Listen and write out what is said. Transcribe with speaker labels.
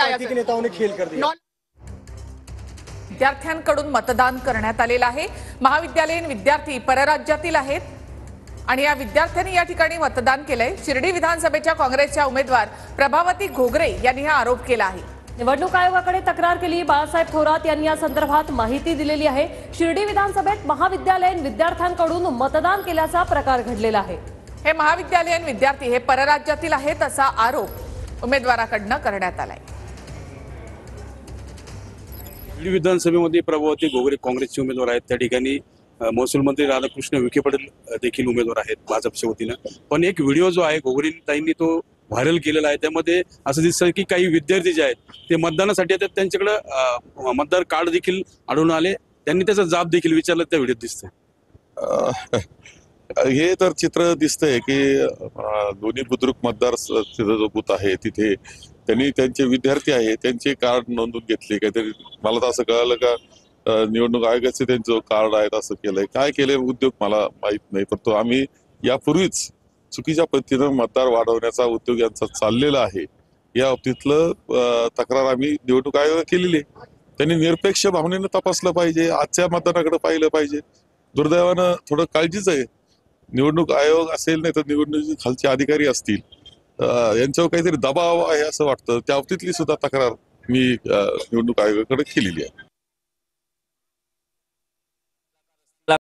Speaker 1: आया
Speaker 2: पार्टी के नेताओं ने खेल कर दिया।
Speaker 3: विद्यार्थ्यांकडून मतदान करण्यात आलेलं आहे। महाविद्यालयीन विद्यार्थी परराज्यातील आहेत आणि या विद्यार्थ्यांनी या ठिकाणी मतदान केलंय। शिर्डी विधानसभेच्या काँग्रेसच्या उमेदवार प्रभावती घोगरे यांनी हा आरोप केला आहे।
Speaker 4: निवडणूक आयोगाकडे तक्रार केली। बाळासाहेब थोरात यांनी या संदर्भात माहिती दिलेली आहे। शिर्डी विधानसभेत महाविद्यालयीन विद्यार्थ्यांकडून मतदान केल्याचा प्रकार घडलेला आहे।
Speaker 3: हे महाविद्यालयीन विद्यार्थी हे परराज्यातील आहेत असा आरोप उमेदवाराकडून करण्यात आलाय।
Speaker 5: शिर्डी विधानसभेमध्ये प्रभावती घोगरे काँग्रेसचे उमेदवार आहेत। त्या ठिकाणी महसूल मंत्री राधाकृष्ण विखे पाटील देखील उमेदवार आहेत भाजपच्या वतीनं। पण एक व्हिडिओ जो आहे घोगरेंताईंनी तो व्हायरल केलेला आहे। त्यामध्ये असं दिसतं की काही विद्यार्थी जे आहेत ते मतदानासाठी येतात, त्यांच्याकडे मतदार कार्ड देखील आढळून आले। त्यांनी त्याचा जाब देखील विचारला, त्या व्हिडिओत दिसतंय।
Speaker 6: हे तर चित्र दिसतंय की दोन्ही बुद्रुक मतदार जो बूथ आहे तिथे त्यांनी त्यांचे विद्यार्थी आहे त्यांचे कार्ड नोंदवून घेतले। काहीतरी मला तर असं कळालं का निवडणूक आयोगाचे त्यांचं कार्ड आहेत असं केलंय। काय केलंय उद्योग मला माहित नाही, परंतु आम्ही यापूर्वीच चुकीच्या पद्धतीनं मतदार वाढवण्याचा उद्योग यांचा चाललेला आहे। या बाबतीतलं तक्रार आम्ही निवडणूक आयोगाला केलेली आहे। त्यांनी निरपेक्ष भावनेनं तपासलं पाहिजे, आजच्या मतदानाकडे पाहिलं पाहिजे। दुर्दैवानं थोडं काळजीच आहे, निवडणूक आयोग असेल नाही तर निवडणुकीचे खालचे अधिकारी असतील यांच्यावर काहीतरी दबाव आहे असं वाटतं। त्या बाबतीतली सुद्धा तक्रार मी निवडणूक आयोगाकडे केलेली आहे।